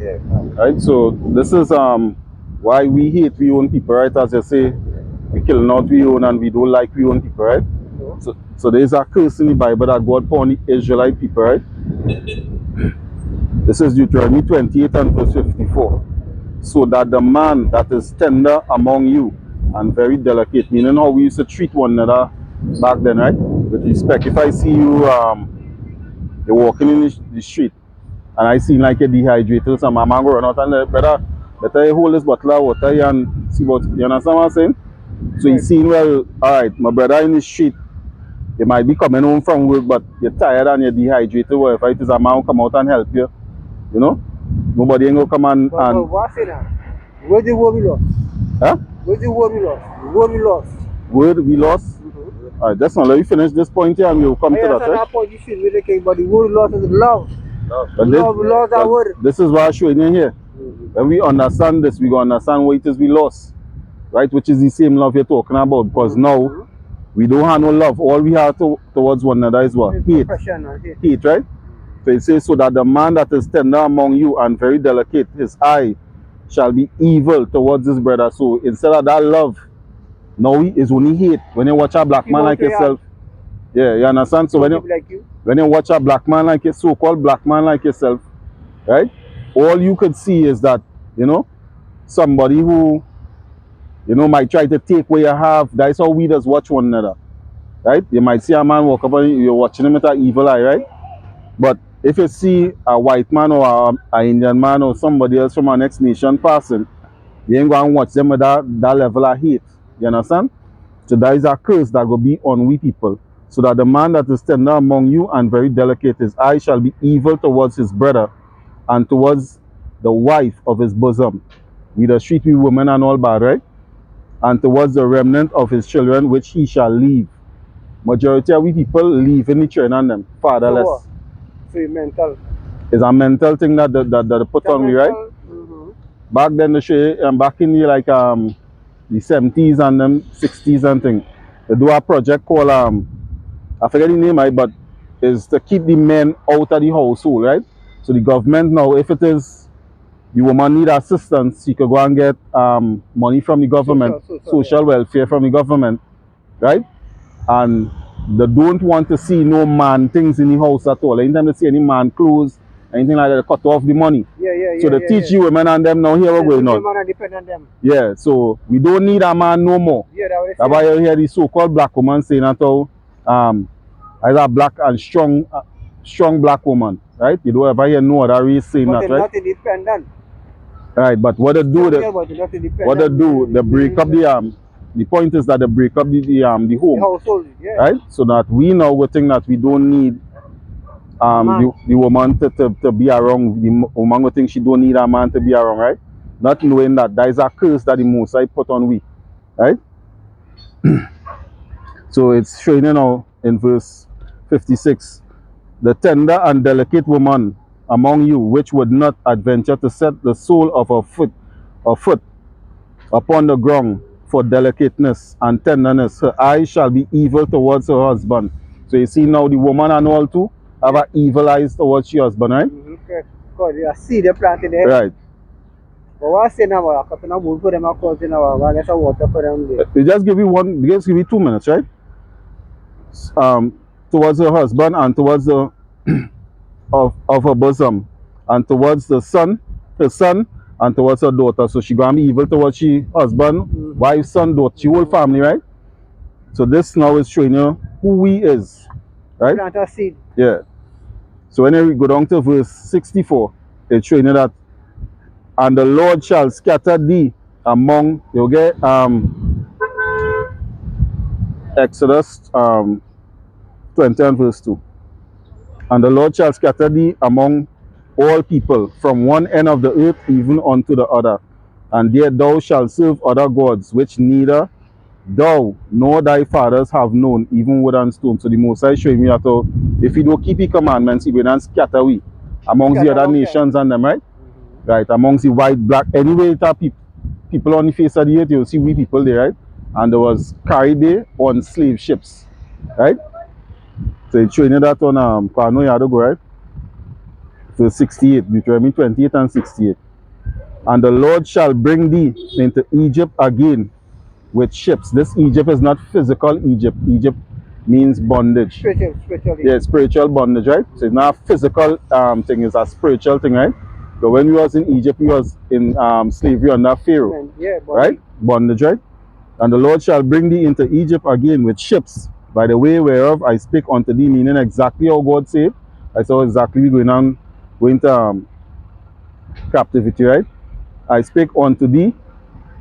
Yeah. Right? So this is why we hate we own people, right? As you say, we kill not we own and we don't like we own people, right? So there is a curse in the Bible that God upon the Israelite people, right? This is Deuteronomy 28 and verse 54. So that the man that is tender among you and very delicate, meaning how we used to treat one another back then, right? With respect. If I see you you're walking in the street and I see like a dehydrated, some man go run out and better you hold this bottle of water and see what you understand what I'm saying? So you see, well, alright, my brother in the street, you might be coming home from work, but you're tired and you're dehydrated, whatever it is, a man will come out and help you. You know? Nobody ain't gonna come But what's it now? Where's the war we lost? Huh? Where's the war we lost? The war we lost. Word we lost? Alright, just now let me finish this point here and we'll come to that, right? That point you should really care, but the war we lost is love. But Love, we lost that word. this is why I'm showing you here. When we understand this, we gonna understand what it is we lost. Right? Which is the same love you're talking about. Because now we don't have no love. All we have towards one another is what? Hate. Hate, right? So it says, so that the man that is tender among you and very delicate, his eye shall be evil towards his brother. So instead of that love, now it's only hate. When you watch a black man like yourself, yeah, you understand? So when you watch a black man like a so-called black man like yourself, right? All you could see is that, you know, somebody who, you know, might try to take what you have. That's how we just watch one another, right? You might see a man walk up and you're watching him with an evil eye, right? But if you see a white man or an Indian man or somebody else from our next nation passing, you ain't going to watch them with that level of hate. You understand? So that is a curse that will be on we people. So that the man that is tender among you and very delicate, his eye shall be evil towards his brother and towards the wife of his bosom. We the street we women and all bad, right? And towards the remnant of his children which he shall leave. Majority of we people leave in the children and them, fatherless. So mental. It's a mental thing that they put on me, right? Back then they show back in the like the 70s and them 60s and thing. They do a project called I forget the name, but is to keep the men out of the household, right? So the government now, if it is the woman need assistance, she could go and get money from the government, social welfare from the government, right? And they don't want to see no man things in the house at all. Anytime they see any man clothes, anything like that, they cut off the money. So they teach you women and them now here what going on. Yeah, so we don't need a man no more. That's why you hear the so-called black woman saying that as a black and strong black woman, right? You don't ever hear no other race saying that, right? Not independent. Right, but what they do, they break up the point is that they break up the home, the household, yeah. Right? So that we now we think that we don't need the woman to be around. The woman we think she don't need a man to be around, right? Not knowing that that is a curse that the Most High put on we, right? So it's showing you now in verse 56, the tender and delicate woman among you, which would not adventure to set the sole of her foot upon the ground for delicateness and tenderness, her eyes shall be evil towards her husband. So you see now the woman and all too have an evil eyes towards her husband, right? Because you see the planted there. Right. But what say now? I can't move for them. I call them. I guess I water for them. They just give you 2 minutes, right? Towards her husband and towards the of her bosom, and towards her son, and towards her daughter. So she gonna be evil towards she husband, wife, son, daughter, she whole family, right? So this now is showing you who he is, right? Plant a seed. Yeah. So when you go down to verse 64, it's showing you that, and the Lord shall scatter thee among, you get Exodus 20 and verse 2. And the Lord shall scatter thee among all people, from one end of the earth even unto the other. And there thou shalt serve other gods, which neither thou nor thy fathers have known, even wood and stone. So the Most High showing me that if you don't keep the commandments, he will not scatter we amongst the other nations and them, right? Right, amongst the white, black, anyway, people on the face of the earth, you'll see we people there, right? And there was carried there on slave ships, right? So it's showing you that on I know you have to go, right? Verse 68, Deuteronomy 28 and 68. And the Lord shall bring thee into Egypt again with ships. This Egypt is not physical Egypt. Egypt means bondage. Spiritually. Yeah, spiritual bondage, right? So it's not a physical thing, it's a spiritual thing, right? So when we was in Egypt, we was in slavery under Pharaoh. Yeah, right? Bondage, right? And the Lord shall bring thee into Egypt again with ships, by the way whereof I speak unto thee, meaning exactly how God said. I saw exactly going to captivity, right? I speak unto thee,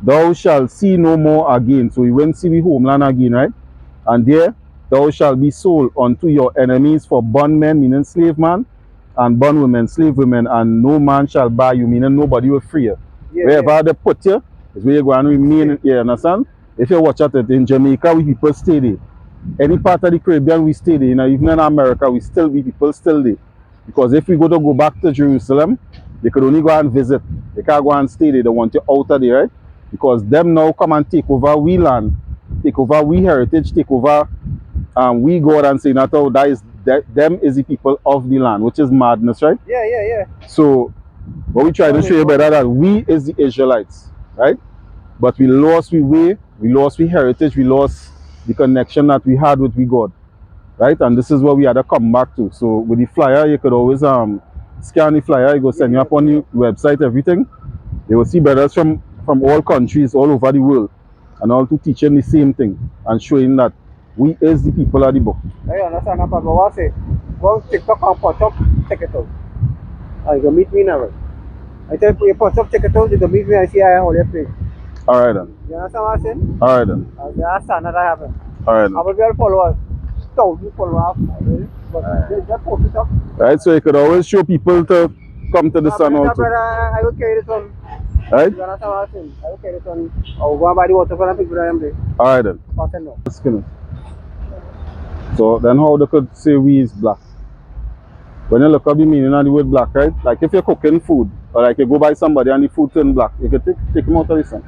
thou shalt see no more again. So you won't see the homeland again, right? And there thou shalt be sold unto your enemies for bondmen, meaning slave man, and bondwomen, slave women, and no man shall buy you, meaning nobody will free you. Wherever they put you is where you're going to remain. You understand? If you watch at it in Jamaica, we people stay there. Any part of the Caribbean, we stay there. You know, even in America, we people still there. Because if we go back to Jerusalem, they could only go and visit. They can't go and stay there. They want you out of there, right? Because them now come and take over we land, take over we heritage, take over we God and say that them is the people of the land, which is madness, right? Yeah. So what we try to show you better that we is the Israelites, right? But we lost we way, we lost we heritage, we lost the connection that we had with we God, right? And this is what we had to come back to. So with the flyer, you could always scan the flyer, you go send you up on the website, everything. You will see brothers from all countries, all over the world, and all to teaching the same thing and showing that we is the people of the book. I understand, but what I say? Go TikTok and put up, check it out. You can meet me now. I tell you, put up, check it out, you can meet me, I see I have all your place. Alright then. You understand what I'm saying? Alright then. I understand that I haven't. Alright then. I will get followers. 1,000 followers. But just post it up. Right, so you could always show people to come to the sun also. I will carry this one. Right? You understand what I'm saying? I will carry this one. I will go by the waterfall and pick it up. Alright then. Passing now. Skin. So then how they could say we is black? When you look up the meaning of the word black, right? Like if you're cooking food, or like you go by somebody and the food turn black, you can take them out of the sun.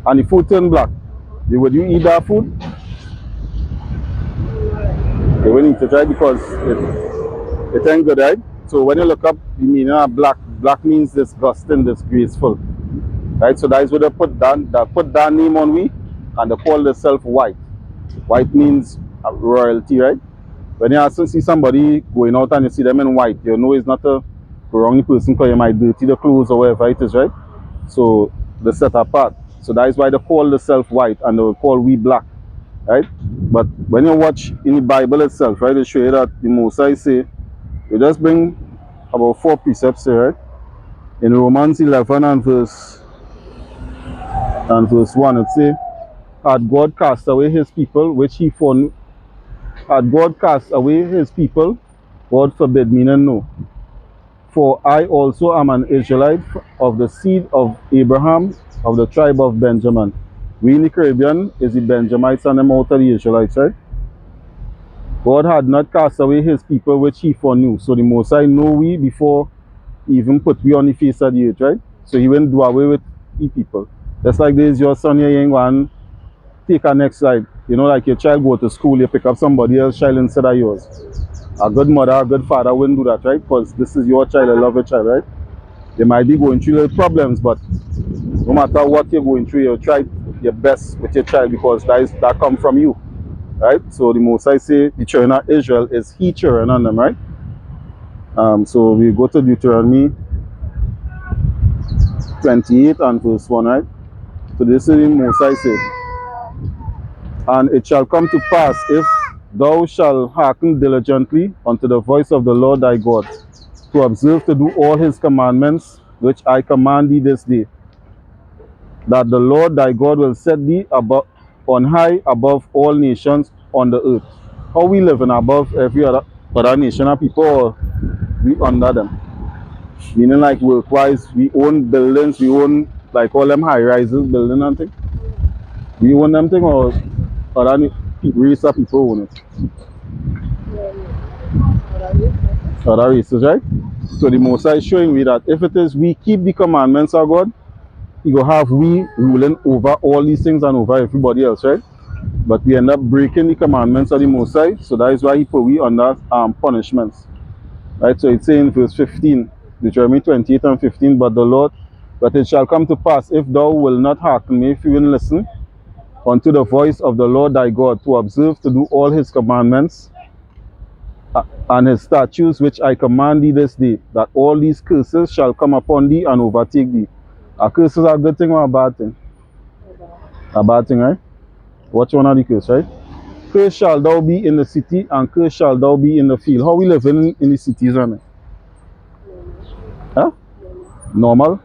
And the food turn black, would you eat that food? You wouldn't eat it, right? Because it ain't good, right? So when you look up the meaning of black, black means disgusting, disgraceful. Right? So that is what they put that name on we, and they call themselves white. White means royalty, right? When you also see somebody going out and you see them in white, you know it's not a wrong person because you might dirty the clothes or whatever it is, right? So they set apart. So that is why they call themselves white and they will call we black, right? But when you watch in the Bible itself, right, they show you that the Mosai say, you just bring about 4 precepts here, right? In Romans 11 and verse 1, it say, had God cast away his people, which he foreknew. Had God cast away his people, God forbid, meaning no. For I also am an Israelite of the seed of Abraham, of the tribe of Benjamin. We in the Caribbean is the Benjamites and them out of the Israelites, right? God had not cast away his people which he foreknew. So the Most High know we before he even put we on the face of the earth, right? So he won't do away with the people. Just like this, your son here, you ain't take a next slide. You know, like your child go to school, you pick up somebody else's child instead of yours. A good mother, a good father wouldn't do that, right? Because this is your child, I love your child, right? They might be going through little problems, but no matter what you're going through, you try your best with your child because that comes from you, right? So the Most High say the children of Israel is he children on them, right? So we go to Deuteronomy 28 and verse 1, right? So this is the Most High say, and it shall come to pass, if thou shalt hearken diligently unto the voice of the Lord thy God, to observe to do all his commandments, which I command thee this day, that the Lord thy God will set thee on high above all nations on the earth. How we living above every other nation of people, or we under them? Meaning like work-wise, we own buildings, we own like all them high-rises building and thing. We own them thing, or other race of people own it? Other races, right? So the Most High is showing me that if it is we keep the commandments of God, he will have we ruling over all these things and over everybody else, right? But we end up breaking the commandments of the Most High, so that is why he put we under punishments. Right? So it's saying in verse 15, Deuteronomy 28 and 15, but it shall come to pass, if thou wilt not hearken me, if you will listen unto the voice of the Lord thy God, to observe to do all his commandments and his statutes which I command thee this day, that all these curses shall come upon thee and overtake thee. A curse is a good thing or a bad thing? A bad thing, right? Which one are the curse, right? Cursed shall thou be in the city, and cursed shall thou be in the field. How we live in the cities, right? Huh? Normal.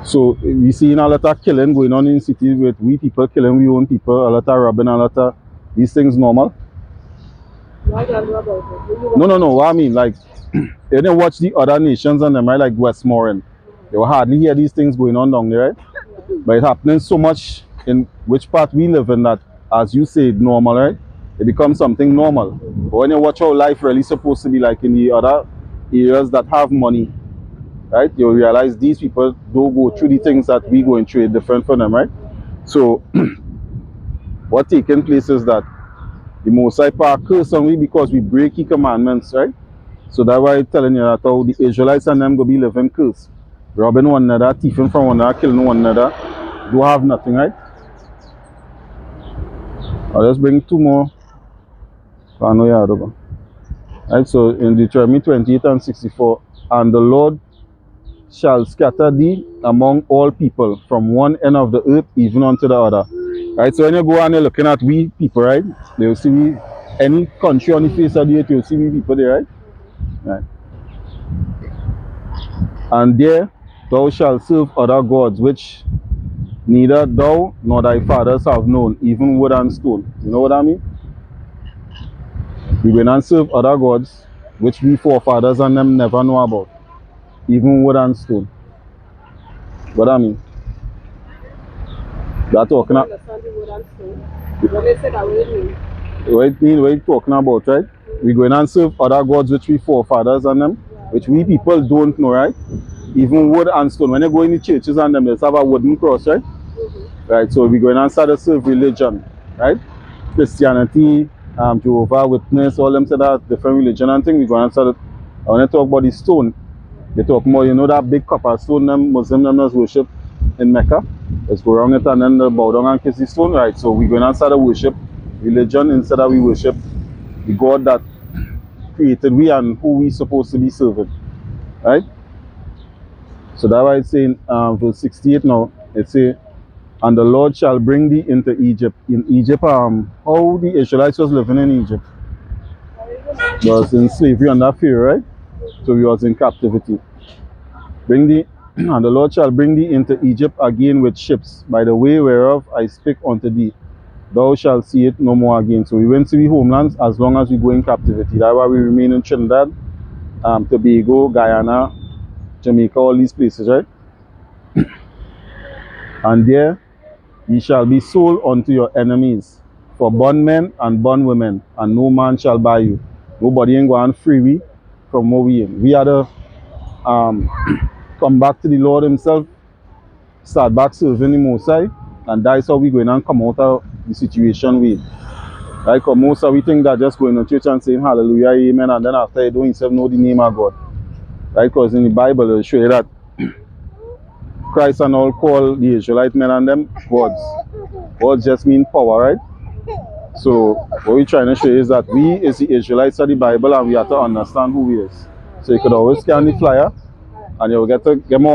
So we see a lot of killing going on in cities with we people killing we own people, a lot of robbing, a lot of these things normal. No. What I mean, like, you didn't watch the other nations and them, right? Like Westmoreland. They will hardly hear these things going on down there, right? But it's happening so much in which part we live in that, as you say, normal, right? It becomes something normal. But when you watch how life really supposed to be like in the other areas that have money, right? You realize these people don't go through the things that we going through, different from them, right? So what taking place is that the Most High Power curse on we because we break His commandments, right? So that's why I'm telling you that how the Israelites and them go be living curse. Robbing one another, thieving from one another, killing one another. Do have nothing, right? I'll just bring two more. Right, so in Deuteronomy 28 and 64, and the Lord shall scatter thee among all people from one end of the earth even unto the other. Right, so when you go and you're looking at we people, right, they will see we, any country on the face of the earth, you'll see we people there, right? Right. And there thou shalt serve other gods, which neither thou nor thy fathers have known, even wood and stone. You know what I mean? We will not serve other gods, which we forefathers and them never know about, even wood and stone. What I mean? They're talking about. What you talking about, right? We going and serve other gods which we forefathers and them, which we people don't know, right? Even wood and stone. When you go in the churches and them, they have a wooden cross, right? Right. So we going and start to serve religion, right? Christianity, Jehovah Witness, all them say that different religion and thing. We going and start. I want to talk about the stone. They talk more, you know that big copper stone them Muslim them worship in Mecca. Let's go around it and then bow down and kiss the stone, right? So we're going to start to worship religion instead of we worship the God that created we and who we supposed to be serving, right? So that's why it's saying verse 68 now, it say, and the Lord shall bring thee into Egypt. In Egypt, how the Israelites was living in Egypt was in slavery under Pharaoh, right? So we was in captivity. Bring thee, and the Lord shall bring thee into Egypt again with ships, by the way whereof I speak unto thee. Thou shalt see it no more again. So we went to the homelands as long as we go in captivity. That's why we remain in Trinidad, Tobago, Guyana, Jamaica, all these places, right? And there ye shall be sold unto your enemies for bondmen and bondwomen, and no man shall buy you. Nobody ain't going free we from where we in. We are the come back to the Lord Himself, start back serving the Most High, and that's how we going and come out of the situation we in. Right? Because most of we think that just going to church and saying hallelujah, amen, and then after you don't yourself know the name of God. Right? Because in the Bible it'll show you that Christ and all call the Israelite men and them gods. Gods just mean power, right? So what we're trying to show is that we is the Israelites of the Bible and we have to understand who we is. So you could always scan the flyer and you'll get more